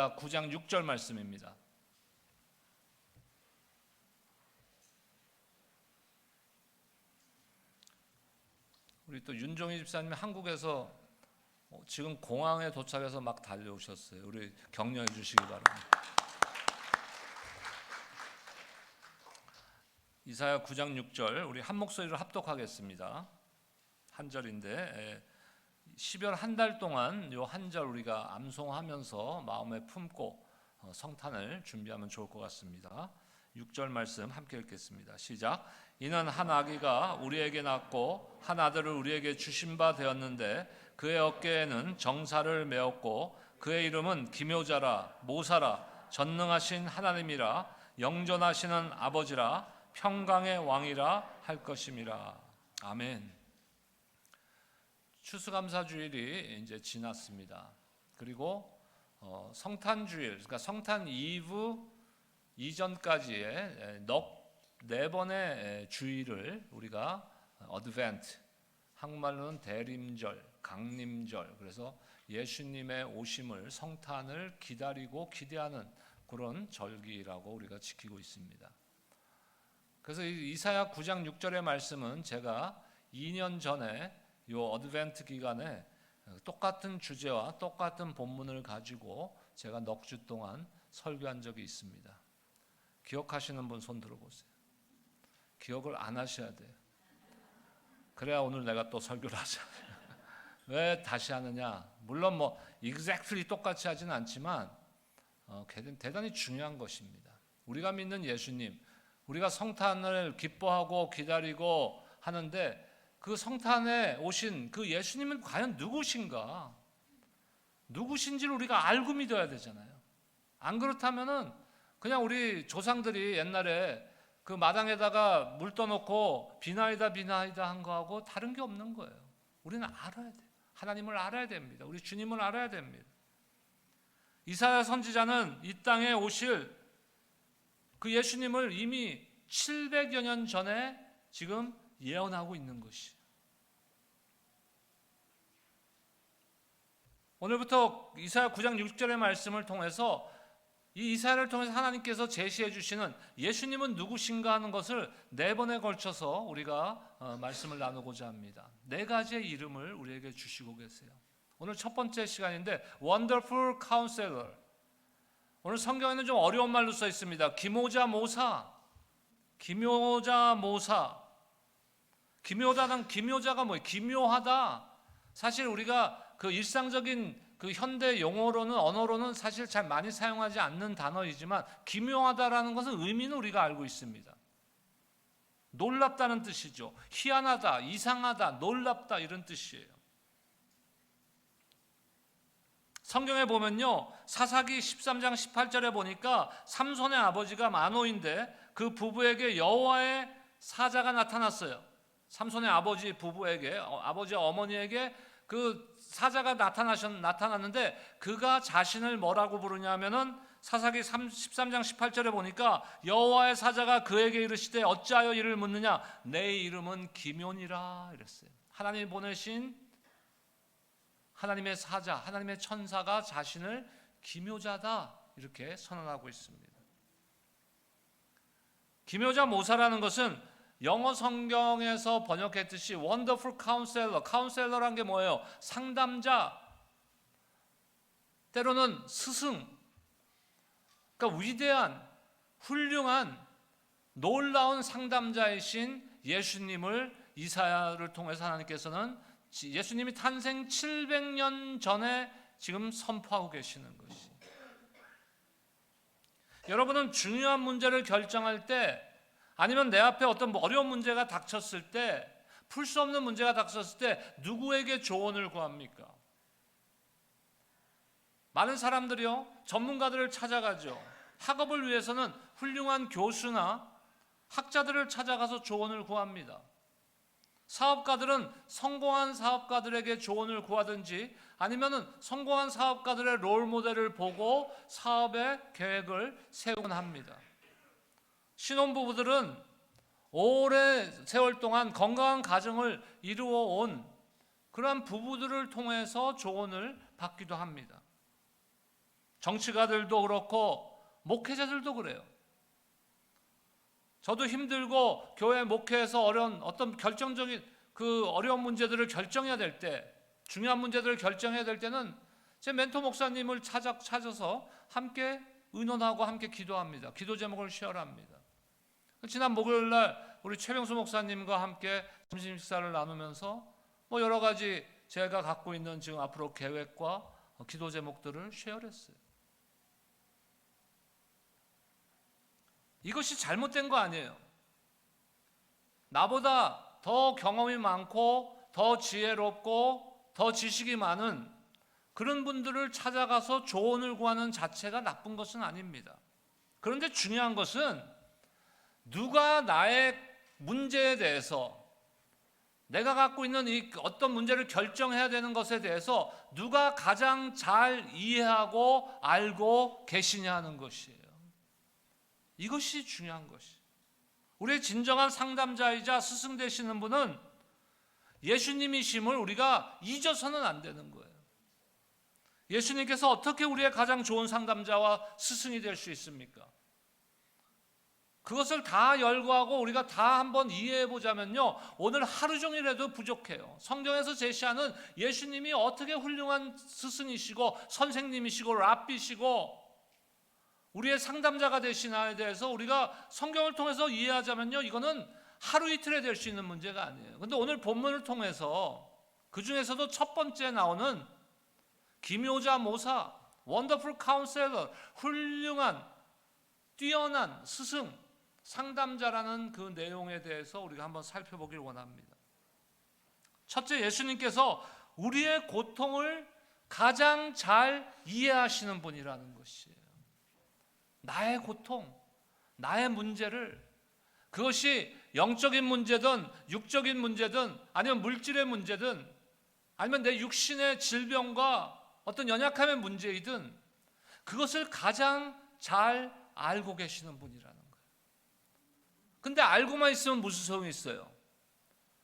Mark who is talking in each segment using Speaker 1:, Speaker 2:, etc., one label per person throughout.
Speaker 1: 9장 6절 말씀입니다. 우리 또 윤종희 집사님이 한국에서 지금 공항에 도착해서 막 달려오셨어요. 우리 격려해 주시기 바랍니다. 이사야 9장 6절 우리 한 목소리로 합독하겠습니다. 한 절인데 12월 한 달 동안 요 한 절 우리가 암송하면서 마음에 품고 성탄을 준비하면 좋을 것 같습니다. 6절 말씀 함께 읽겠습니다. 시작. 이는 한 아기가 우리에게 낳고 한 아들을 우리에게 주신 바 되었는데 그의 어깨에는 정사를 메었고 그의 이름은 기묘자라 모사라 전능하신 하나님이라 영존하시는 아버지라 평강의 왕이라 할 것임이라. 아멘. 추수감사주일이 이제 지났습니다. 그리고 성탄주일, 그러니까 성탄 이브 이전까지의 네 번의 주일을 우리가 어드벤트, 한국말로는 대림절, 강림절, 그래서 예수님의 오심을 성탄을 기다리고 기대하는 그런 절기라고 우리가 지키고 있습니다. 그래서 이사야 9장 6절의 말씀은 제가 2년 전에 이 어드벤트 기간에 똑같은 주제와 똑같은 본문을 가지고 제가 넉 주 동안 설교한 적이 있습니다. 기억하시는 분 손 들어보세요. 기억을 안 하셔야 돼요. 그래야 오늘 내가 또 설교를 하잖아요. 왜 다시 하느냐? 물론 뭐 exactly 똑같이 하지는 않지만 대단히 중요한 것입니다. 우리가 믿는 예수님, 우리가 성탄을 기뻐하고 기다리고 하는데 그 성탄에 오신 그 예수님은 과연 누구신가? 누구신지를 우리가 알고 믿어야 되잖아요. 안 그렇다면은 그냥 우리 조상들이 옛날에 그 마당에다가 물 떠놓고 비나이다 비나이다 한 거하고 다른 게 없는 거예요. 우리는 알아야 돼요. 하나님을 알아야 됩니다. 우리 주님을 알아야 됩니다. 이사야 선지자는 이 땅에 오실 그 예수님을 이미 700여 년 전에 지금 예언하고 있는 것이. 오늘부터 이사야 9장 6절의 말씀을 통해서 이 이사야를 통해서 하나님께서 제시해 주시는 예수님은 누구신가 하는 것을 네 번에 걸쳐서 우리가 말씀을 나누고자 합니다. 네 가지의 이름을 우리에게 주시고 계세요. 오늘 첫 번째 시간인데 Wonderful Counselor. 오늘 성경에는 좀 어려운 말로 써 있습니다. 기묘자 모사. 기묘자 모사. 기묘자가 뭐예요? 기묘하다. 사실 우리가 그 일상적인 그 현대 용어로는 언어로는 사실 잘 많이 사용하지 않는 단어이지만 기묘하다라는 것은 의미는 우리가 알고 있습니다. 놀랍다는 뜻이죠. 희한하다, 이상하다, 놀랍다 이런 뜻이에요. 성경에 보면요. 사사기 13장 18절에 보니까 삼손의 아버지가 마노인데 그 부부에게 여호와의 사자가 나타났어요. 삼손의 아버지 부부에게, 아버지 어머니에게 그 사자가 나타났는데 그가 자신을 뭐라고 부르냐면은 사사기 13장 18절에 보니까 여호와의 사자가 그에게 이르시되 어찌하여 이를 묻느냐 내 이름은 기묘니라 이랬어요. 하나님이 보내신 하나님의 사자, 하나님의 천사가 자신을 기묘자다 이렇게 선언하고 있습니다. 기묘자 모사라는 것은 영어 성경에서 번역했듯이 Wonderful Counselor, Counselor란 게 뭐예요? 상담자, 때로는 스승, 그러니까 위대한, 훌륭한, 놀라운 상담자이신 예수님을 이사야를 통해서 하나님께서는 예수님이 탄생 700년 전에 지금 선포하고 계시는 것이. 여러분은 중요한 문제를 결정할 때 아니면 내 앞에 어떤 어려운 문제가 닥쳤을 때, 풀 수 없는 문제가 닥쳤을 때 누구에게 조언을 구합니까? 많은 사람들이요, 전문가들을 찾아가죠. 학업을 위해서는 훌륭한 교수나 학자들을 찾아가서 조언을 구합니다. 사업가들은 성공한 사업가들에게 조언을 구하든지 아니면은 성공한 사업가들의 롤모델을 보고 사업의 계획을 세우곤 합니다. 신혼부부들은 오랜 세월 동안 건강한 가정을 이루어 온 그러한 부부들을 통해서 조언을 받기도 합니다. 정치가들도 그렇고 목회자들도 그래요. 저도 힘들고 교회 목회에서 어려운 어떤 결정적인 그 어려운 문제들을 결정해야 될 때, 중요한 문제들을 결정해야 될 때는 제 멘토 목사님을 찾아서 함께 의논하고 함께 기도합니다. 기도 제목을 쉐어합니다. 지난 목요일 날 우리 최병수 목사님과 함께 점심 식사를 나누면서 여러 가지 제가 갖고 있는 지금 앞으로 계획과 기도 제목들을 쉐어했어요. 이것이 잘못된 거 아니에요. 나보다 더 경험이 많고 더 지혜롭고 더 지식이 많은 그런 분들을 찾아가서 조언을 구하는 자체가 나쁜 것은 아닙니다. 그런데 중요한 것은 누가 나의 문제에 대해서, 내가 갖고 있는 이 어떤 문제를 결정해야 되는 것에 대해서 누가 가장 잘 이해하고 알고 계시냐 하는 것이에요. 이것이 중요한 것이에요. 우리의 진정한 상담자이자 스승 되시는 분은 예수님이심을 우리가 잊어서는 안 되는 거예요. 예수님께서 어떻게 우리의 가장 좋은 상담자와 스승이 될 수 있습니까? 그것을 다 열거하고 우리가 다 한번 이해해 보자면요, 오늘 하루 종일해도 부족해요. 성경에서 제시하는 예수님이 어떻게 훌륭한 스승이시고 선생님이시고 랍비시고 우리의 상담자가 되시나에 대해서 우리가 성경을 통해서 이해하자면요, 이거는 하루 이틀에 될 수 있는 문제가 아니에요. 그런데 오늘 본문을 통해서 그 중에서도 첫 번째 나오는 기묘자 모사, 원더풀 카운셀러, 훌륭한 뛰어난 스승, 상담자라는 그 내용에 대해서 우리가 한번 살펴보길 원합니다. 첫째, 예수님께서 우리의 고통을 가장 잘 이해하시는 분이라는 것이에요. 나의 고통, 나의 문제를, 그것이 영적인 문제든 육적인 문제든 아니면 물질의 문제든 아니면 내 육신의 질병과 어떤 연약함의 문제이든 그것을 가장 잘 알고 계시는 분이라는 거예요. 근데 알고만 있으면 무슨 소용이 있어요?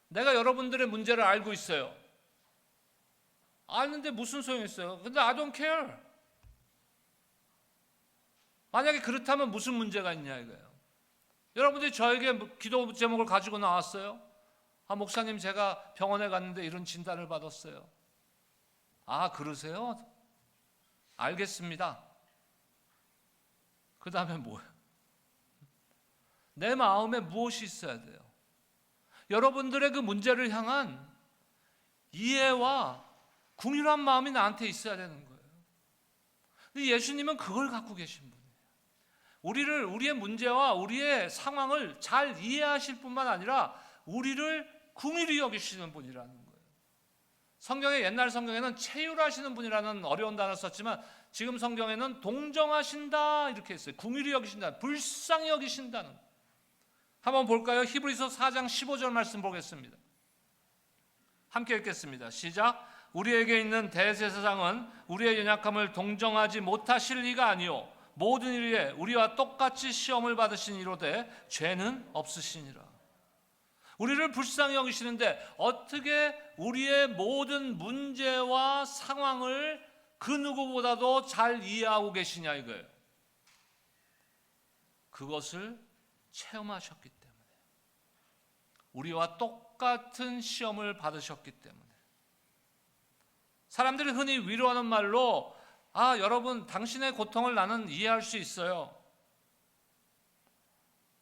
Speaker 1: 내가 여러분들의 문제를 알고 있어요. 아는데 무슨 소용이 있어요? 근데 I don't care. 만약에 그렇다면 무슨 문제가 있냐 이거예요. 여러분들이 저에게 기도 제목을 가지고 나왔어요. 목사님, 제가 병원에 갔는데 이런 진단을 받았어요. 그러세요? 알겠습니다. 그 다음에 뭐예요? 내 마음에 무엇이 있어야 돼요? 여러분들의 그 문제를 향한 이해와 궁휼한 마음이 나한테 있어야 되는 거예요. 근데 예수님은 그걸 갖고 계신 분이에요. 우리의 문제와 우리의 상황을 잘 이해하실 뿐만 아니라 우리를 긍휼히 여기시는 분이라는 거예요. 성경에, 옛날 성경에는 체휼하시는 분이라는 어려운 단어를 썼지만 지금 성경에는 동정하신다 이렇게 했어요. 긍휼히 여기신다, 불쌍히 여기신다는. 한번 볼까요? 히브리서 4장 15절 말씀 보겠습니다. 함께 읽겠습니다. 시작. 우리에게 있는 대제사장은 우리의 연약함을 동정하지 못하실 리가 아니요 모든 일에 우리와 똑같이 시험을 받으신 이로되 죄는 없으시니라. 우리를 불쌍히 여기시는데 어떻게 우리의 모든 문제와 상황을 그 누구보다도 잘 이해하고 계시냐 이거예요. 그것을 체험하셨기 때문에, 우리와 똑같은 시험을 받으셨기 때문에. 사람들이 흔히 위로하는 말로 여러분, 당신의 고통을 나는 이해할 수 있어요.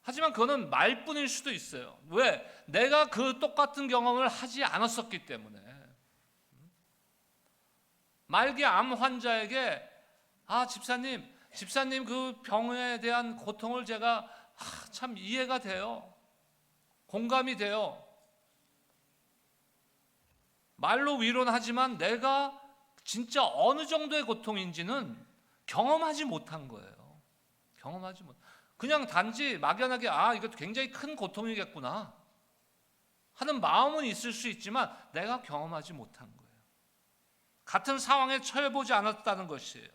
Speaker 1: 하지만 그거는 말뿐일 수도 있어요. 왜? 내가 그 똑같은 경험을 하지 않았었기 때문에. 말기 암 환자에게 집사님 그 병에 대한 고통을 제가 참 이해가 돼요. 공감이 돼요. 말로 위로는 하지만 내가 진짜 어느 정도의 고통인지는 경험하지 못한 거예요. 그냥 단지 막연하게 이것도 굉장히 큰 고통이겠구나 하는 마음은 있을 수 있지만 내가 경험하지 못한 거예요. 같은 상황에 처해보지 않았다는 것이에요.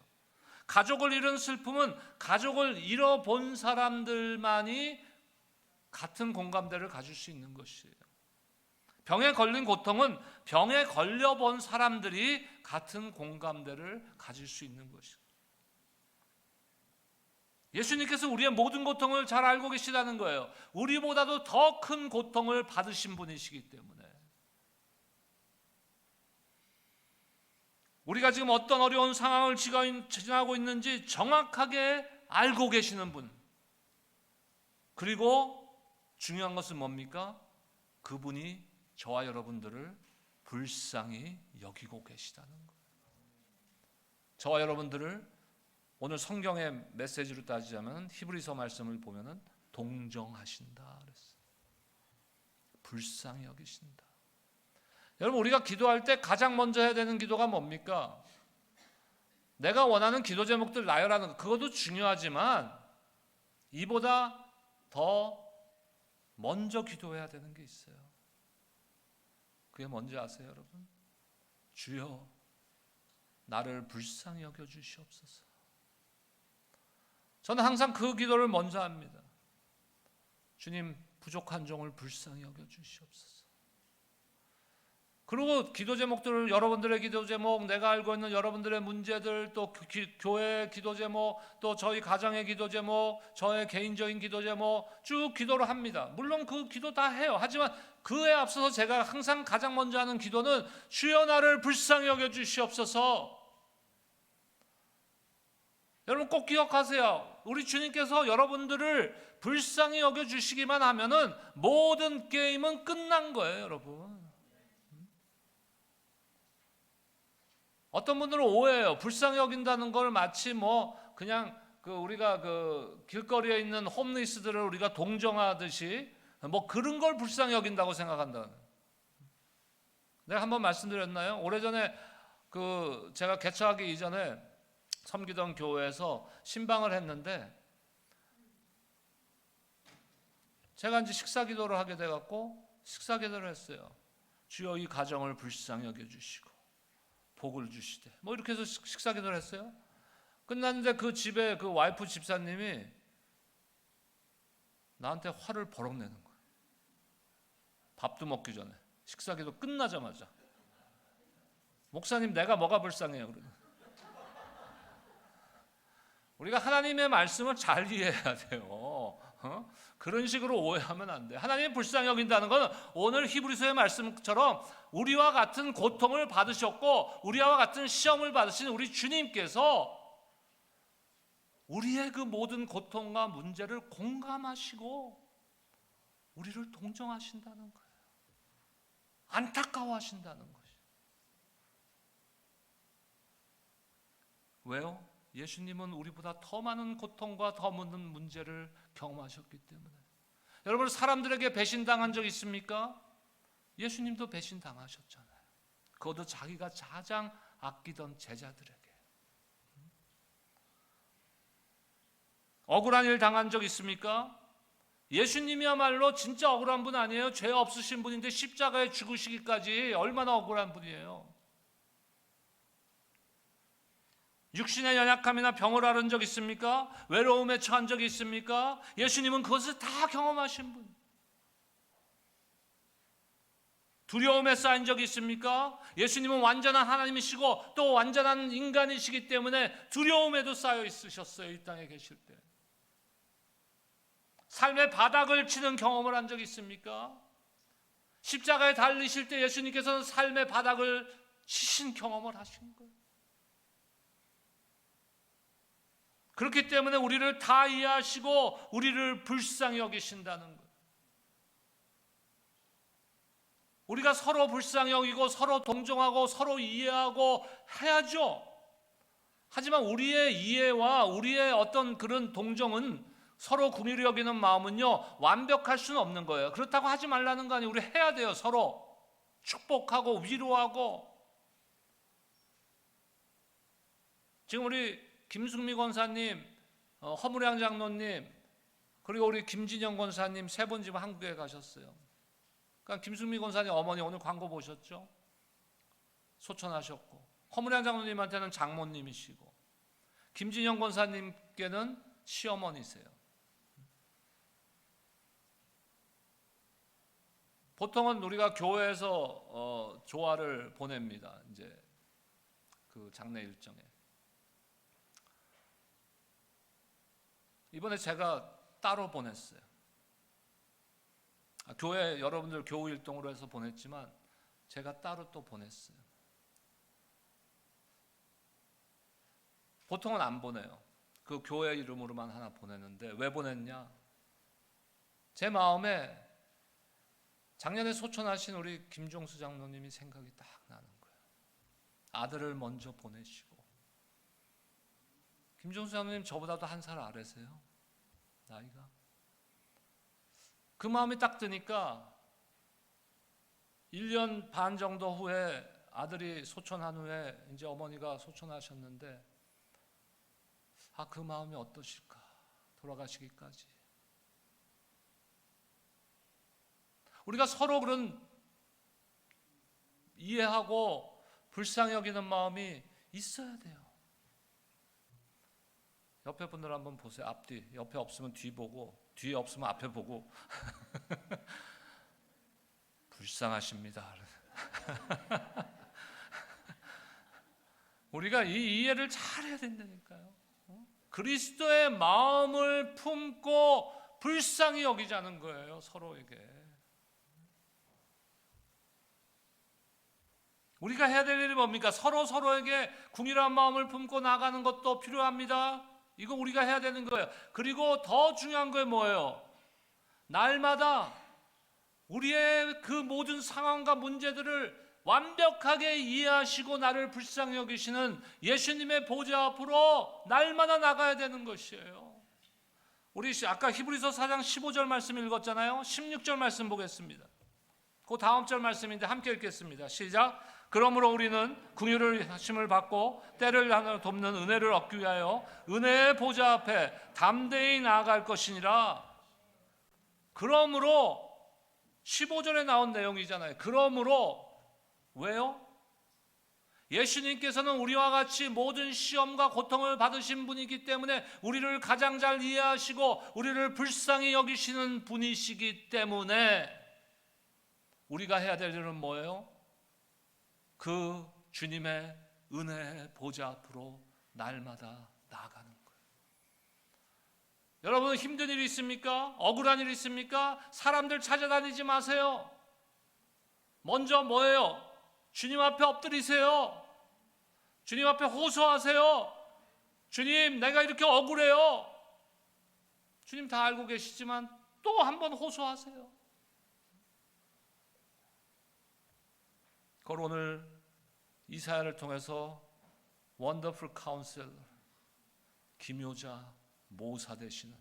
Speaker 1: 가족을 잃은 슬픔은 가족을 잃어본 사람들만이 같은 공감대를 가질 수 있는 것이에요. 병에 걸린 고통은 병에 걸려본 사람들이 같은 공감대를 가질 수 있는 것이에요. 예수님께서 우리의 모든 고통을 잘 알고 계시다는 거예요. 우리보다도 더 큰 고통을 받으신 분이시기 때문에. 우리가 지금 어떤 어려운 상황을 지나고 있는지 정확하게 알고 계시는 분. 그리고 중요한 것은 뭡니까? 그분이 저와 여러분들을 불쌍히 여기고 계시다는 거예요. 저와 여러분들을 오늘 성경의 메시지로 따지자면 히브리서 말씀을 보면은 동정하신다 그랬어요. 불쌍히 여기신다. 여러분, 우리가 기도할 때 가장 먼저 해야 되는 기도가 뭡니까? 내가 원하는 기도 제목들 나열하는 것, 그것도 중요하지만 이보다 더 먼저 기도해야 되는 게 있어요. 그게 뭔지 아세요, 여러분? 주여, 나를 불쌍히 여겨 주시옵소서. 저는 항상 그 기도를 먼저 합니다. 주님, 부족한 종을 불쌍히 여겨 주시옵소서. 그리고 기도 제목들을, 여러분들의 기도 제목, 내가 알고 있는 여러분들의 문제들, 또 교회의 기도 제목, 또 저희 가정의 기도 제목, 저의 개인적인 기도 제목 쭉 기도를 합니다. 물론 그 기도 다 해요. 하지만 그에 앞서서 제가 항상 가장 먼저 하는 기도는 주여, 나를 불쌍히 여겨 주시옵소서. 여러분 꼭 기억하세요. 우리 주님께서 여러분들을 불쌍히 여겨 주시기만 하면은 모든 게임은 끝난 거예요, 여러분. 어떤 분들은 오해해요. 불쌍히 여긴다는 걸 마치 그냥 우리가 길거리에 있는 홈리스들을 우리가 동정하듯이 그런 걸 불쌍히 여긴다고 생각한다. 내가 한번 말씀드렸나요? 오래전에 제가 개척하기 이전에 섬기던 교회에서 신방을 했는데 제가 이제 식사 기도를 하게 돼 갖고 식사 기도를 했어요. 주여, 이 가정을 불쌍히 여겨 주시고 복을 주시되, 이렇게 해서 식사 기도를 했어요. 끝났는데 그 집에 그 와이프 집사님이 나한테 화를 버럭 내는 거예요. 밥도 먹기 전에, 식사 기도 끝나자마자. 목사님, 내가 뭐가 불쌍해요? 그러더니. 우리가 하나님의 말씀을 잘 이해해야 돼요. 그런 식으로 오해하면 안 돼. 하나님이 불쌍히 여긴다는 것은 오늘 히브리서의 말씀처럼 우리와 같은 고통을 받으셨고 우리와 같은 시험을 받으신 우리 주님께서 우리의 그 모든 고통과 문제를 공감하시고 우리를 동정하신다는 거예요. 안타까워하신다는 것이죠. 왜요? 예수님은 우리보다 더 많은 고통과 더 많은 문제를 경험하셨기 때문에. 여러분, 사람들에게 배신당한 적 있습니까? 예수님도 배신당하셨잖아요. 그것도 자기가 가장 아끼던 제자들에게. 억울한 일 당한 적 있습니까? 예수님이야말로 진짜 억울한 분 아니에요? 죄 없으신 분인데 십자가에 죽으시기까지 얼마나 억울한 분이에요. 육신의 연약함이나 병을 앓은 적 있습니까? 외로움에 처한 적이 있습니까? 예수님은 그것을 다 경험하신 분. 두려움에 쌓인 적이 있습니까? 예수님은 완전한 하나님이시고 또 완전한 인간이시기 때문에 두려움에도 쌓여 있으셨어요. 이 땅에 계실 때. 삶의 바닥을 치는 경험을 한 적이 있습니까? 십자가에 달리실 때 예수님께서는 삶의 바닥을 치신 경험을 하신 거예요. 그렇기 때문에 우리를 다 이해하시고 우리를 불쌍히 여기신다는 거예요. 우리가 서로 불쌍히 여기고 서로 동정하고 서로 이해하고 해야죠. 하지만 우리의 이해와 우리의 어떤 그런 동정은, 서로 긍휼히 여기는 마음은요, 완벽할 수는 없는 거예요. 그렇다고 하지 말라는 거 아니에요. 우리 해야 돼요. 서로 축복하고 위로하고. 지금 우리 김승미 권사님, 허무량 장로님, 그리고 우리 김진영 권사님 세 분 지금 한국에 가셨어요. 그러니까 김승미 권사님 어머니 오늘 광고 보셨죠? 소천하셨고, 허무량 장로님한테는 장모님이시고, 김진영 권사님께는 시어머니세요. 보통은 우리가 교회에서 조화를 보냅니다. 이제 그 장례 일정에. 이번에 제가 따로 보냈어요. 교회 여러분들 교우 일동으로 해서 보냈지만 제가 따로 또 보냈어요. 보통은 안 보내요. 그 교회 이름으로만 하나 보내는데 왜 보냈냐? 제 마음에 작년에 소천하신 우리 김종수 장로님이 생각이 딱 나는 거예요. 아들을 먼저 보내시고. 김종수 장로님 저보다도 한 살 아래세요. 나이가. 그 마음이 딱 드니까 1년 반 정도 후에 아들이 소천한 후에 이제 어머니가 소천하셨는데 그 마음이 어떠실까? 돌아가시기까지. 우리가 서로 그런 이해하고 불쌍히 여기는 마음이 있어야 돼요. 옆에 분들 한번 보세요. 앞뒤. 옆에 없으면 뒤 보고, 뒤에 없으면 앞에 보고. 불쌍하십니다. 우리가 이 이해를 잘해야 된다니까요. 그리스도의 마음을 품고 불쌍히 여기자는 거예요. 서로에게. 우리가 해야 될 일이 뭡니까? 서로에게 궁일한 마음을 품고 나가는 것도 필요합니다. 이거 우리가 해야 되는 거예요. 그리고 더 중요한 게 뭐예요? 날마다 우리의 그 모든 상황과 문제들을 완벽하게 이해하시고 나를 불쌍히 여기시는 예수님의 보좌 앞으로 날마다 나가야 되는 것이에요. 우리 아까 히브리서 4장 15절 말씀 읽었잖아요. 16절 말씀 보겠습니다. 그 다음 절 말씀인데 함께 읽겠습니다. 시작. 그러므로 우리는 긍휼을 하심을 받고 때를 돕는 은혜를 얻기 위하여 은혜의 보좌 앞에 담대히 나아갈 것이니라. 그러므로 15절에 나온 내용이잖아요. 그러므로 왜요? 예수님께서는 우리와 같이 모든 시험과 고통을 받으신 분이기 때문에 우리를 가장 잘 이해하시고 우리를 불쌍히 여기시는 분이시기 때문에 우리가 해야 될 일은 뭐예요? 그 주님의 은혜의 보좌 앞으로 날마다 나아가는 거예요. 여러분 힘든 일이 있습니까? 억울한 일이 있습니까? 사람들 찾아다니지 마세요. 먼저 뭐예요? 주님 앞에 엎드리세요. 주님 앞에 호소하세요. 주님, 내가 이렇게 억울해요. 주님 다 알고 계시지만 또 한 번 호소하세요. 그걸 오늘 이사야를 통해서 원더풀 카운셀러, 기묘자, 모사 되시는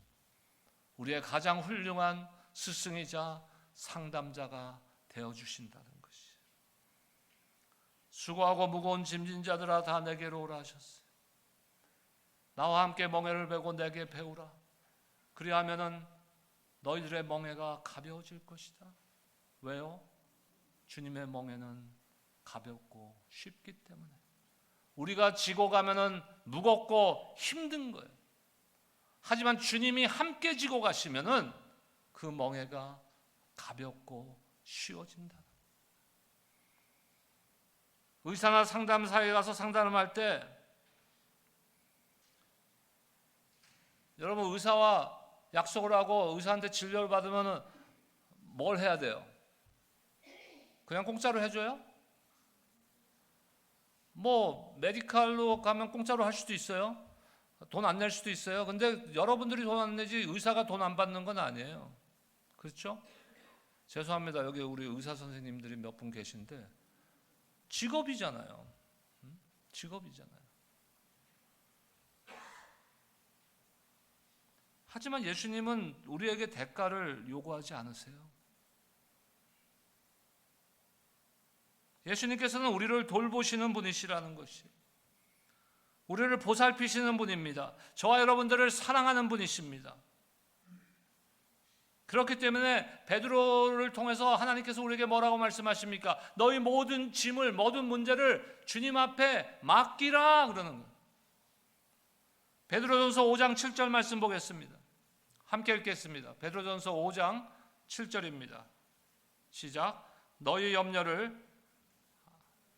Speaker 1: 우리의 가장 훌륭한 스승이자 상담자가 되어주신다는 것이. 수고하고 무거운 짐진 자들아 다 내게로 오라 하셨어요. 나와 함께 멍에를 베고 내게 배우라. 그리하면은 너희들의 멍에가 가벼워질 것이다. 왜요? 주님의 멍에는 가볍고 쉽기 때문에. 우리가 지고 가면은 무겁고 힘든 거예요. 하지만 주님이 함께 지고 가시면은 그 멍에가 가볍고 쉬워진다. 의사나 상담사에 가서 상담을 할 때 여러분 의사와 약속을 하고 의사한테 진료를 받으면은 뭘 해야 돼요? 그냥 공짜로 해줘요? 뭐 메디칼로 가면 공짜로 할 수도 있어요. 돈 안 낼 수도 있어요. 근데 여러분들이 돈 안 내지 의사가 돈 안 받는 건 아니에요. 그렇죠? 죄송합니다. 여기 우리 의사 선생님들이 몇 분 계신데 직업이잖아요. 직업이잖아요. 하지만 예수님은 우리에게 대가를 요구하지 않으세요. 예수님께서는 우리를 돌보시는 분이시라는 것이, 우리를 보살피시는 분입니다. 저와 여러분들을 사랑하는 분이십니다. 그렇기 때문에 베드로를 통해서 하나님께서 우리에게 뭐라고 말씀하십니까? 너희 모든 짐을, 모든 문제를 주님 앞에 맡기라 그러는 거예요. 베드로전서 5장 7절 말씀 보겠습니다. 함께 읽겠습니다. 베드로전서 5장 7절입니다. 시작. 너희 염려를,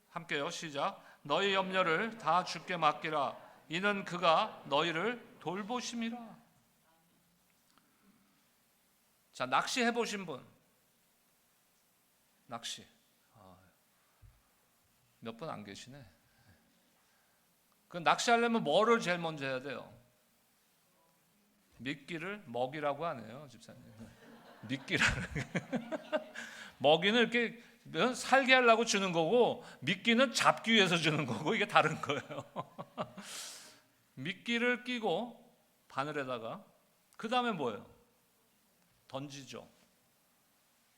Speaker 1: 함께요. 시작. 너희 염려를 다 주께 맡기라. 이는 그가 너희를 돌보심이라. 자, 낚시 해보신 분? 낚시. 몇 분 안 계시네. 그 낚시하려면 뭐를 제일 먼저 해야 돼요? 미끼를 먹이라고 하네요, 집사님. 미끼라는 먹이는 이렇게 살게 하려고 주는 거고, 미끼는 잡기 위해서 주는 거고, 이게 다른 거예요. 미끼를 끼고 바늘에다가 그 다음에 뭐예요? 던지죠.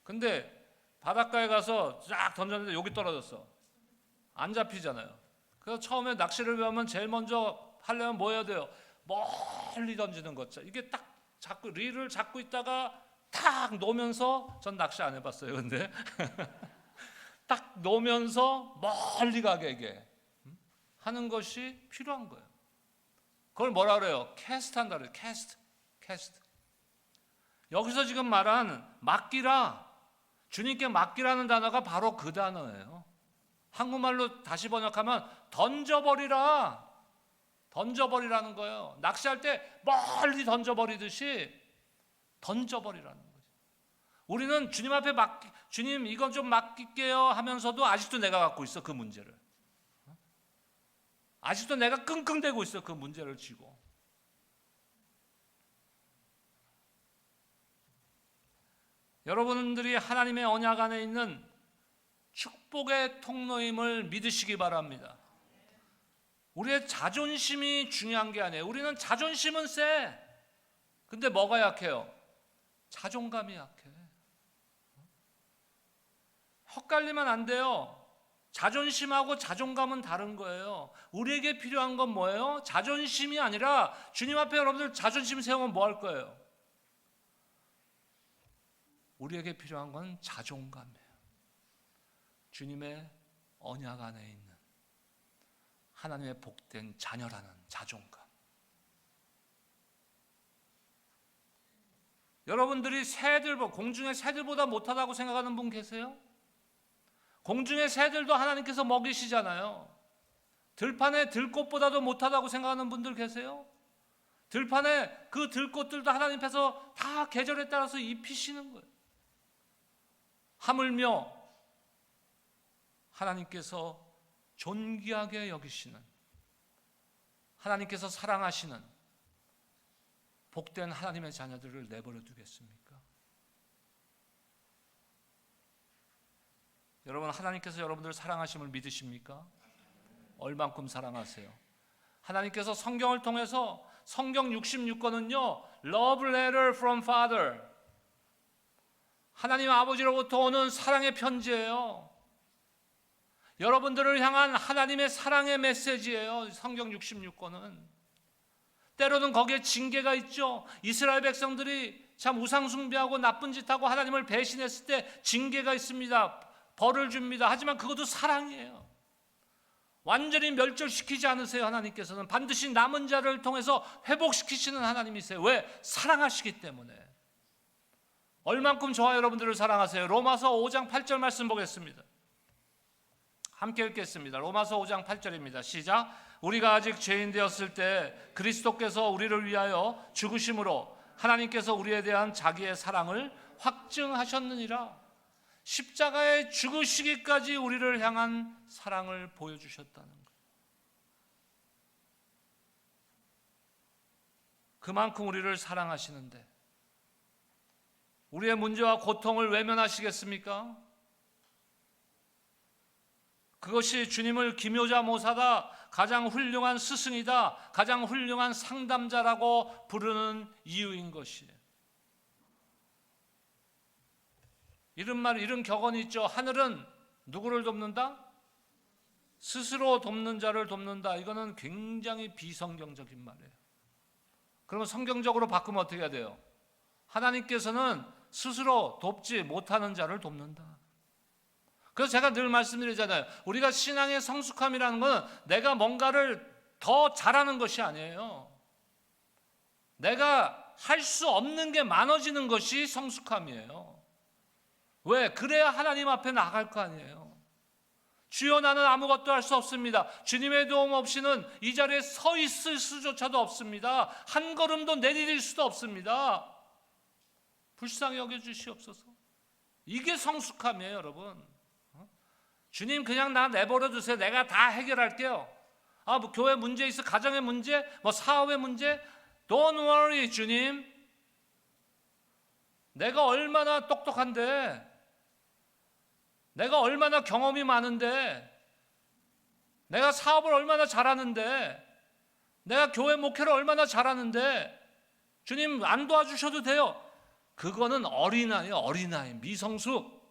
Speaker 1: 근데 바닷가에 가서 쫙 던졌는데 여기 떨어졌어. 안 잡히잖아요. 그래서 처음에 낚시를 배우면 제일 먼저 하려면 뭐 해야 돼요? 멀리 던지는 거죠. 이게 딱 잡고 릴을 잡고 있다가 탁 놓으면서, 전 낚시 안 해봤어요. 근데 딱 놓으면서 멀리 가게 이게 하는 것이 필요한 거예요. 그걸 뭐라 그래요? 캐스트 한다 그래요. 캐스트. 여기서 지금 말한 맡기라, 주님께 맡기라는 단어가 바로 그 단어예요. 한국말로 다시 번역하면 던져버리라는 거예요. 낚시할 때 멀리 던져버리듯이 던져버리라는 거죠. 우리는 주님 앞에 주님 이건 좀 맡길게요 하면서도 아직도 내가 갖고 있어, 그 문제를. 아직도 내가 끙끙대고 있어, 그 문제를 쥐고. 여러분들이 하나님의 언약 안에 있는 축복의 통로임을 믿으시기 바랍니다. 우리의 자존심이 중요한 게 아니에요. 우리는 자존심은 세. 근데 뭐가 약해요? 자존감이 약해. 헛갈리면 안 돼요. 자존심하고 자존감은 다른 거예요. 우리에게 필요한 건 뭐예요? 자존심이 아니라, 주님 앞에 여러분들 자존심 세우면 뭐 할 거예요? 우리에게 필요한 건 자존감이에요. 주님의 언약 안에 있는 하나님의 복된 자녀라는 자존감. 여러분들이 공중의 새들보다 못하다고 생각하는 분 계세요? 공중의 새들도 하나님께서 먹이시잖아요. 들판의 들꽃보다도 못하다고 생각하는 분들 계세요? 들판의 그 들꽃들도 하나님께서 다 계절에 따라서 입히시는 거예요. 하물며 하나님께서 존귀하게 여기시는, 하나님께서 사랑하시는 복된 하나님의 자녀들을 내버려 두겠습니까? 여러분, 하나님께서 여러분들을 사랑하심을 믿으십니까? 얼만큼 사랑하세요? 하나님께서 성경을 통해서, 성경 66권은요 Love letter from Father, 하나님 아버지로부터 오는 사랑의 편지예요. 여러분들을 향한 하나님의 사랑의 메시지예요. 성경 66권은. 때로는 거기에 징계가 있죠. 이스라엘 백성들이 참 우상 숭배하고 나쁜 짓하고 하나님을 배신했을 때 징계가 있습니다. 벌을 줍니다. 하지만 그것도 사랑이에요. 완전히 멸절시키지 않으세요. 하나님께서는 반드시 남은 자를 통해서 회복시키시는 하나님이세요. 왜? 사랑하시기 때문에. 얼만큼 저와 여러분들을 사랑하세요? 로마서 5장 8절 말씀 보겠습니다. 함께 읽겠습니다. 로마서 5장 8절입니다. 시작. 우리가 아직 죄인 되었을 때 그리스도께서 우리를 위하여 죽으심으로 하나님께서 우리에 대한 자기의 사랑을 확증하셨느니라. 십자가에 죽으시기까지 우리를 향한 사랑을 보여주셨다는 것. 그만큼 우리를 사랑하시는데 우리의 문제와 고통을 외면하시겠습니까? 그것이 주님을 기묘자 모사다, 가장 훌륭한 스승이다, 가장 훌륭한 상담자라고 부르는 이유인 것이에요. 이런 격언이 있죠. 하늘은 누구를 돕는다? 스스로 돕는 자를 돕는다. 이거는 굉장히 비성경적인 말이에요. 그러면 성경적으로 바꾸면 어떻게 해야 돼요? 하나님께서는 스스로 돕지 못하는 자를 돕는다. 그래서 제가 늘 말씀드리잖아요. 우리가 신앙의 성숙함이라는 건 내가 뭔가를 더 잘하는 것이 아니에요. 내가 할 수 없는 게 많아지는 것이 성숙함이에요. 왜? 그래야 하나님 앞에 나갈 거 아니에요. 주여 나는 아무것도 할 수 없습니다. 주님의 도움 없이는 이 자리에 서 있을 수조차도 없습니다. 한 걸음도 내디딜 수도 없습니다. 불쌍히 여겨주시옵소서. 이게 성숙함이에요, 여러분. 주님 그냥 나 내버려 두세요. 내가 다 해결할게요. 뭐 교회 문제 있어, 가정의 문제, 뭐 사업의 문제, Don't worry, 주님. 내가 얼마나 똑똑한데, 내가 얼마나 경험이 많은데, 내가 사업을 얼마나 잘하는데, 내가 교회 목회를 얼마나 잘하는데, 주님 안 도와주셔도 돼요. 그거는 어린아이예요, 어린아이, 미성숙.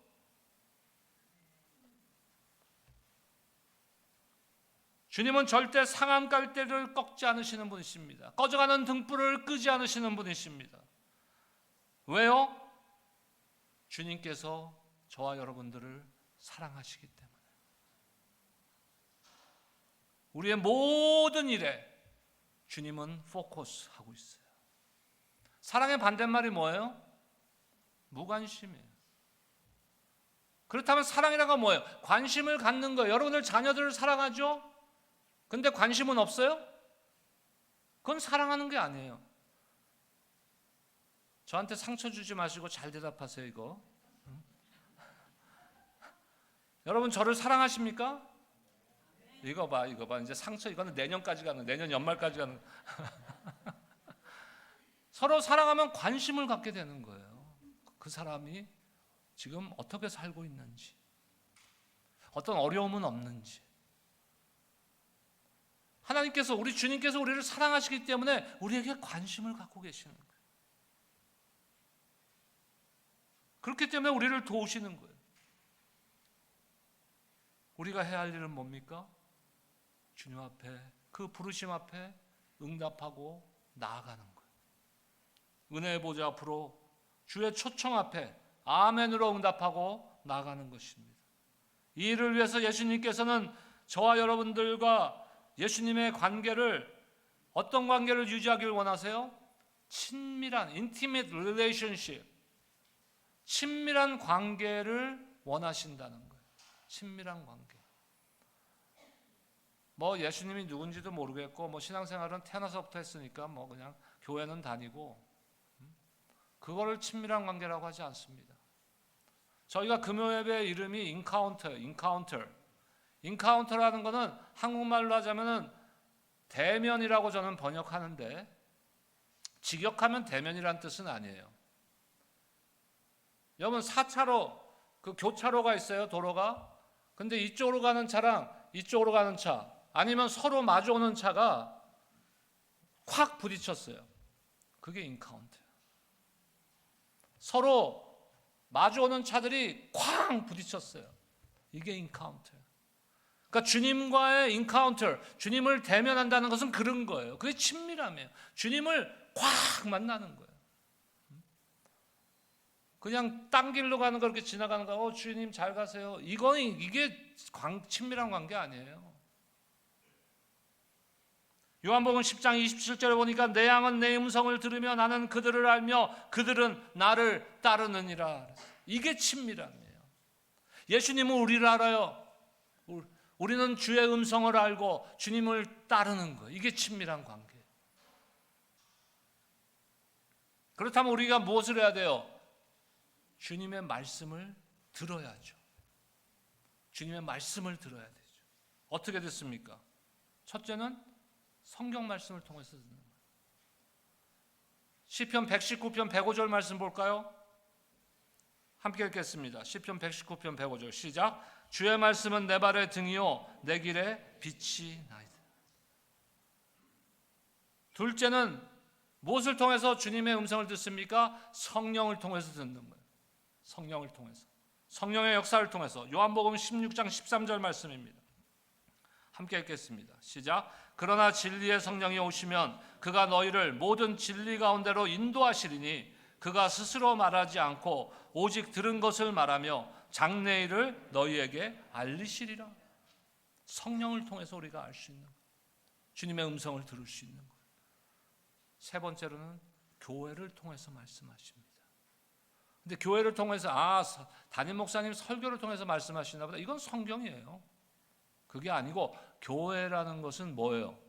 Speaker 1: 주님은 절대 상한 갈대를 꺾지 않으시는 분이십니다. 꺼져가는 등불을 끄지 않으시는 분이십니다. 왜요? 주님께서 저와 여러분들을 사랑하시기 때문에. 우리의 모든 일에 주님은 포커스하고 있어요. 사랑의 반대말이 뭐예요? 무관심이에요. 그렇다면 사랑이라고 뭐예요? 관심을 갖는 거예요. 여러분들 자녀들을 사랑하죠? 근데 관심은 없어요? 그건 사랑하는 게 아니에요. 저한테 상처 주지 마시고 잘 대답하세요, 이거. 여러분 저를 사랑하십니까? 이거 봐. 이제 상처, 이거는 내년까지 가는, 내년 연말까지 가는. 서로 사랑하면 관심을 갖게 되는 거예요. 그 사람이 지금 어떻게 살고 있는지, 어떤 어려움은 없는지. 하나님께서, 우리 주님께서 우리를 사랑하시기 때문에 우리에게 관심을 갖고 계시는 거예요. 그렇기 때문에 우리를 도우시는 거예요. 우리가 해야 할 일은 뭡니까? 주님 앞에, 그 부르심 앞에 응답하고 나아가는 거예요. 은혜의 보좌 앞으로 주의 초청 앞에 아멘으로 응답하고 나아가는 것입니다. 이 일을 위해서 예수님께서는 저와 여러분들과 예수님의 관계를, 어떤 관계를 유지하길 원하세요? 친밀한 intimate relationship, 친밀한 관계를 원하신다는 거예요. 친밀한 관계. 뭐 예수님이 누군지도 모르겠고, 뭐 신앙생활은 태어나서부터 했으니까 뭐 그냥 교회는 다니고, 그거를 친밀한 관계라고 하지 않습니다. 저희가 금요예배 이름이 인카운터라는 거는 한국말로 하자면은 대면이라고 저는 번역하는데, 직역하면 대면이란 뜻은 아니에요. 여러분 4차로, 그 교차로가 있어요, 도로가. 근데 이쪽으로 가는 차랑 이쪽으로 가는 차, 아니면 서로 마주오는 차가 확 부딪혔어요. 그게 인카운터예요. 서로 마주오는 차들이 쾅 부딪혔어요. 이게 인카운터예요. 그러니까 주님과의 인카운터, 주님을 대면한다는 것은 그런 거예요. 그게 친밀함이에요. 주님을 꽉 만나는 거예요. 그냥 딴 길로 가는 거, 그렇게 지나가는 거, 주님 잘 가세요. 이게 친밀한 관계 아니에요. 요한복음 10장 27절에 보니까 내 양은 내 음성을 들으며 나는 그들을 알며 그들은 나를 따르느니라. 이게 친밀함이에요. 예수님은 우리를 알아요. 우리는 주의 음성을 알고 주님을 따르는 거예요. 이게 친밀한 관계예요. 그렇다면 우리가 무엇을 해야 돼요? 주님의 말씀을 들어야죠. 주님의 말씀을 들어야 되죠. 어떻게 됐습니까? 첫째는 성경 말씀을 통해서 듣는 거예요. 시편 119편 105절 말씀 볼까요? 함께 읽겠습니다. 시편 119편 105절 시작. 주의 말씀은 내 발의 등이요 내 길에 빛이 나이다. 둘째는 무엇을 통해서 주님의 음성을 듣습니까? 성령을 통해서 듣는 거예요. 성령을 통해서, 성령의 역사를 통해서. 요한복음 16장 13절 말씀입니다. 함께 읽겠습니다. 시작. 그러나 진리의 성령이 오시면 그가 너희를 모든 진리 가운데로 인도하시리니 그가 스스로 말하지 않고 오직 들은 것을 말하며 장래일을 너희에게 알리시리라. 성령을 통해서 우리가 알 수 있는 거예요. 주님의 음성을 들을 수 있는 거예요. 세 번째로는 교회를 통해서 말씀하십니다. 근데 교회를 통해서 담임 목사님 설교를 통해서 말씀하시나 보다. 이건 성경이에요. 그게 아니고 교회라는 것은 뭐예요?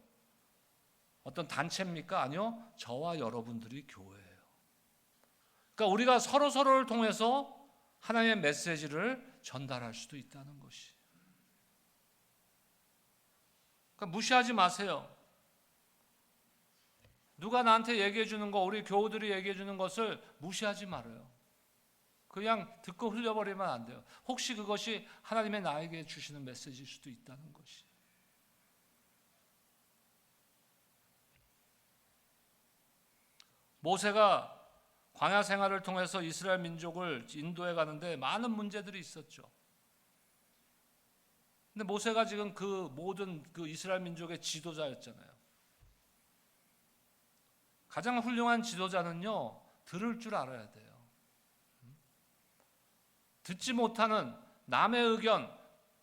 Speaker 1: 어떤 단체입니까? 아니요. 저와 여러분들이 교회예요. 그러니까 우리가 서로를 통해서 하나님의 메시지를 전달할 수도 있다는 것이. 그러니까 무시하지 마세요. 누가 나한테 얘기해 주는 거, 우리 교우들이 얘기해 주는 것을 무시하지 말아요. 그냥 듣고 흘려버리면 안 돼요. 혹시 그것이 하나님의 나에게 주시는 메시지일 수도 있다는 것이. 모세가 광야 생활을 통해서 이스라엘 민족을 인도해 가는데 많은 문제들이 있었죠. 근데 모세가 지금 그 모든 그 이스라엘 민족의 지도자였잖아요. 가장 훌륭한 지도자는요, 들을 줄 알아야 돼요. 듣지 못하는 남의 의견,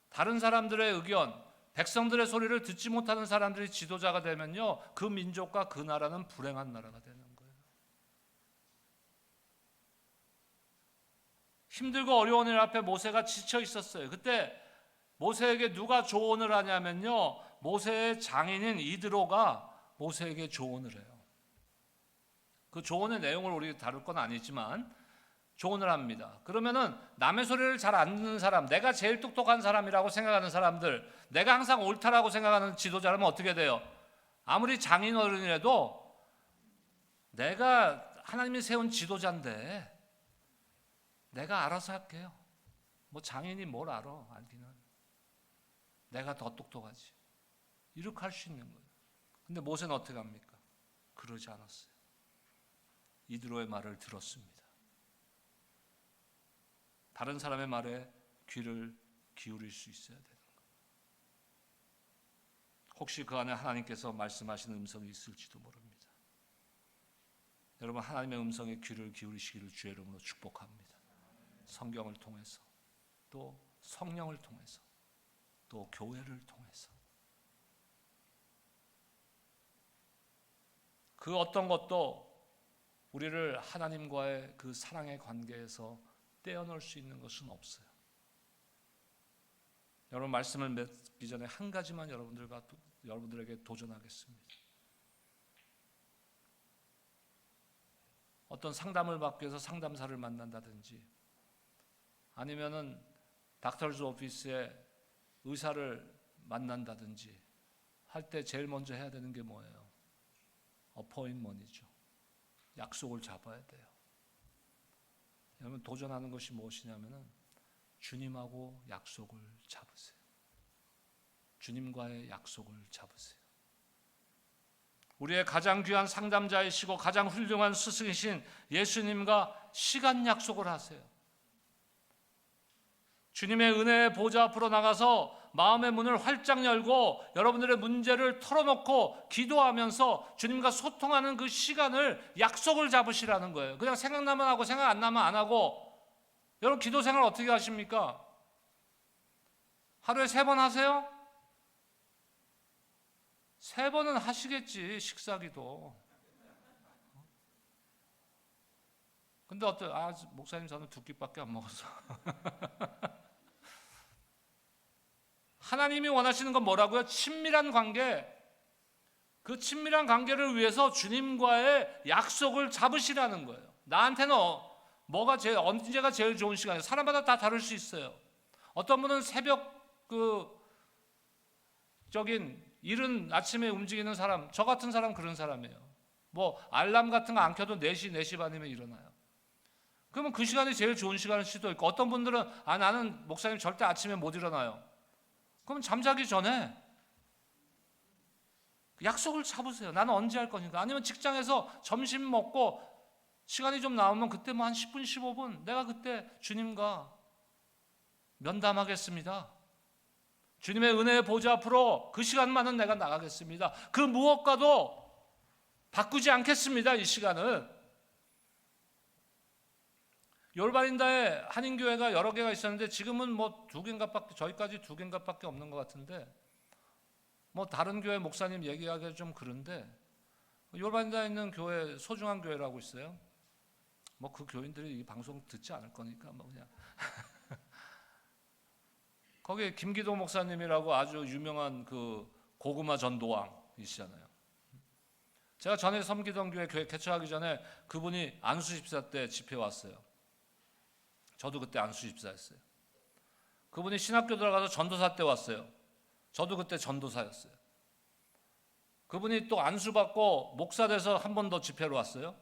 Speaker 1: 다른 사람들의 의견, 백성들의 소리를 듣지 못하는 사람들이 지도자가 되면요, 그 민족과 그 나라는 불행한 나라가 되는 거예요. 힘들고 어려운 일 앞에 모세가 지쳐 있었어요. 그때 모세에게 누가 조언을 하냐면요, 모세의 장인인 이드로가 모세에게 조언을 해요. 그 조언의 내용을 우리 다룰 건 아니지만 조언을 합니다. 그러면은 남의 소리를 잘 안 듣는 사람, 내가 제일 똑똑한 사람이라고 생각하는 사람들, 내가 항상 옳다라고 생각하는 지도자라면 어떻게 돼요? 아무리 장인 어른이라도 내가 하나님이 세운 지도자인데 내가 알아서 할게요. 뭐 장인이 뭘 알아, 알기는. 내가 더 똑똑하지. 이렇게 할 수 있는 거예요. 근데 모세는 어떻게 합니까? 그러지 않았어요. 이드로의 말을 들었습니다. 다른 사람의 말에 귀를 기울일 수 있어야 되는 거예요. 혹시 그 안에 하나님께서 말씀하시는 음성이 있을지도 모릅니다. 여러분, 하나님의 음성에 귀를 기울이시기를 주의 이름으로 축복합니다. 성경을 통해서, 또 성령을 통해서, 또 교회를 통해서. 그 어떤 것도 우리를 하나님과의 그 사랑의 관계에서 떼어놓을 수 있는 것은 없어요. 여러분, 말씀을 맺기 전에 한 가지만 여러분들에게 도전하겠습니다. 어떤 상담을 받기 위해서 상담사를 만난다든지, 아니면은 닥터즈 오피스에 의사를 만난다든지 할 때 제일 먼저 해야 되는 게 뭐예요? 어포인먼트이죠. 약속을 잡아야 돼요. 여러분, 도전하는 것이 무엇이냐면은 주님하고 약속을 잡으세요. 주님과의 약속을 잡으세요. 우리의 가장 귀한 상담자이시고 가장 훌륭한 스승이신 예수님과 시간 약속을 하세요. 주님의 은혜의 보좌 앞으로 나가서 마음의 문을 활짝 열고 여러분들의 문제를 털어놓고 기도하면서 주님과 소통하는 그 시간을 약속을 잡으시라는 거예요. 그냥 생각나면 하고 생각 안 나면 안 하고. 여러분, 기도 생활 어떻게 하십니까? 하루에 3번 하세요? 3번은 하시겠지, 식사기도. 근데 목사님 저는 2끼밖에 안 먹었어. 하나님이 원하시는 건 뭐라고요? 친밀한 관계. 그 친밀한 관계를 위해서 주님과의 약속을 잡으시라는 거예요. 나한테는 언제가 제일 좋은 시간이에요? 사람마다 다 다를 수 있어요. 어떤 분은 새벽 이른 아침에 움직이는 사람, 저 같은 사람 그런 사람이에요. 뭐 알람 같은 거 안 켜도 4시, 4시 반이면 일어나요. 그러면 그 시간이 제일 좋은 시간일 수도 있고, 어떤 분들은 나는 목사님 절대 아침에 못 일어나요. 그럼 잠자기 전에 약속을 잡으세요. 나는 언제 할 거니까. 아니면 직장에서 점심 먹고 시간이 좀 나오면 그때 뭐 한 10분, 15분 내가 그때 주님과 면담하겠습니다. 주님의 은혜의 보좌 앞으로 그 시간만은 내가 나가겠습니다. 그 무엇과도 바꾸지 않겠습니다. 이 시간은. 요르바린다에 한인교회가 여러 개가 있었는데 지금은 뭐 2개인가밖에, 저희까지 2개인가밖에 없는 것 같은데, 뭐 다른 교회 목사님 얘기하기가 좀 그런데, 요르바린다에 있는 교회, 소중한 교회라고 있어요. 뭐 그 교인들이 이 방송 듣지 않을 거니까 뭐 그냥 거기 김기동 목사님이라고 아주 유명한 그 고구마 전도왕이시잖아요. 제가 전에 섬기던 교회 개척하기 전에 그분이 안수 집사 때 집회 왔어요. 저도 그때 안수 집사였어요. 그분이 신학교 들어가서 전도사 때 왔어요. 저도 그때 전도사였어요. 그분이 또 안수 받고 목사 돼서 한 번 더 집회로 왔어요.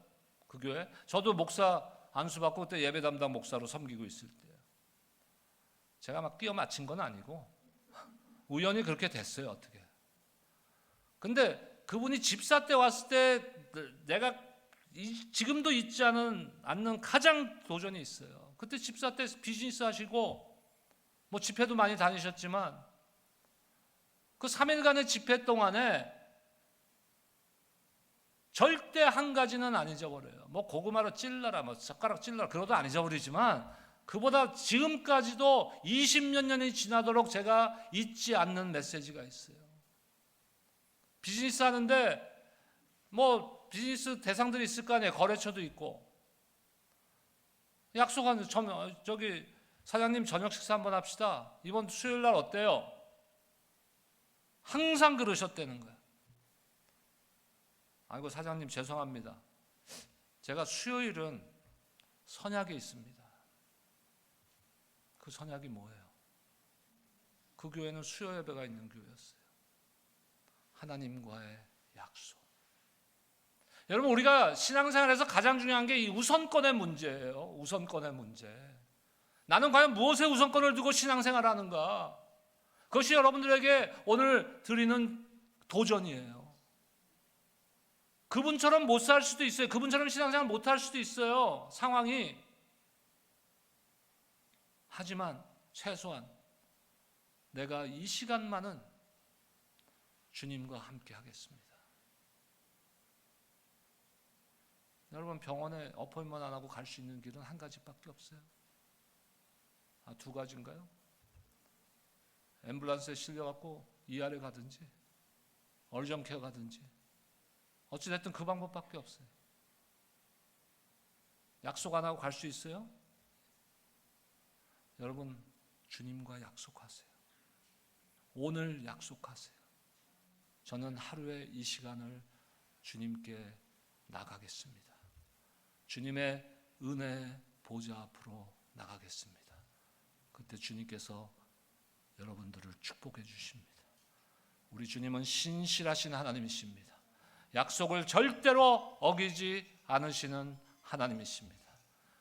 Speaker 1: 그 교회. 저도 목사 안수 받고 그때 예배 담당 목사로 섬기고 있을 때예요. 제가 막 끼워 맞힌 건 아니고 우연히 그렇게 됐어요. 어떻게. 근데 그분이 집사 때 왔을 때 내가 지금도 잊지 않는 가장 도전이 있어요. 그때 집사 때 비즈니스 하시고 뭐 집회도 많이 다니셨지만 그 3일간의 집회 동안에 절대 한 가지는 안 잊어버려요. 뭐 고구마로 찔러라, 뭐 젓가락 찔러라, 그러도 안 잊어버리지만 그보다 지금까지도 20몇 년이 지나도록 제가 잊지 않는 메시지가 있어요. 비즈니스 하는데 뭐 비즈니스 대상들이 있을 거 아니에요. 거래처도 있고. 약속한 저기 사장님 저녁 식사 한번 합시다. 이번 수요일 날 어때요? 항상 그러셨다는 거예요. 아이고 사장님 죄송합니다. 제가 수요일은 선약에 있습니다. 그 선약이 뭐예요? 그 교회는 수요 예배가 있는 교회였어요. 하나님과의 약속. 여러분 우리가 신앙생활에서 가장 중요한 게 이 우선권의 문제예요. 우선권의 문제. 나는 과연 무엇에 우선권을 두고 신앙생활하는가? 그것이 여러분들에게 오늘 드리는 도전이에요. 그분처럼 못 살 수도 있어요. 그분처럼 신앙생활 못 할 수도 있어요. 상황이. 하지만 최소한 내가 이 시간만은 주님과 함께 하겠습니다. 여러분 병원에 어포인트만 안 하고 갈 수 있는 길은 한 가지밖에 없어요. 두 가지인가요? 앰뷸런스에 실려갖고 ER에 가든지 얼전케어 가든지 어찌됐든 그 방법밖에 없어요. 약속 안 하고 갈 수 있어요? 여러분 주님과 약속하세요. 오늘 약속하세요. 저는 하루에 이 시간을 주님께 나가겠습니다. 주님의 은혜 보좌 앞으로 나가겠습니다. 그때 주님께서 여러분들을 축복해 주십니다. 우리 주님은 신실하신 하나님이십니다. 약속을 절대로 어기지 않으시는 하나님이십니다.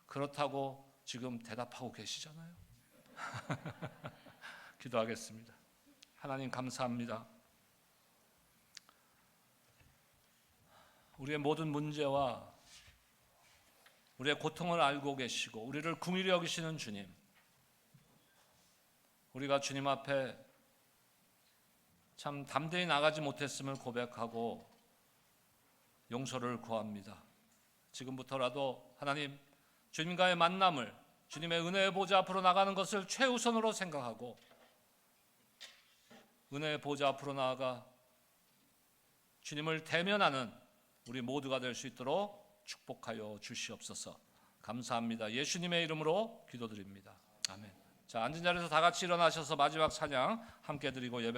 Speaker 1: 그렇다고 지금 대답하고 계시잖아요. 기도하겠습니다. 하나님 감사합니다. 우리의 모든 문제와 우리의 고통을 알고 계시고 우리를 긍휼히 여기시는 주님, 우리가 주님 앞에 참 담대히 나가지 못했음을 고백하고 용서를 구합니다. 지금부터라도 하나님 주님과의 만남을 주님의 은혜의 보좌 앞으로 나가는 것을 최우선으로 생각하고 은혜의 보좌 앞으로 나아가 주님을 대면하는 우리 모두가 될 수 있도록 축복하여 주시옵소서. 감사합니다. 예수님의 이름으로 기도드립니다. 아멘. 자, 앉은 자리에서 다 같이 일어나셔서 마지막 찬양 함께 드리고 예배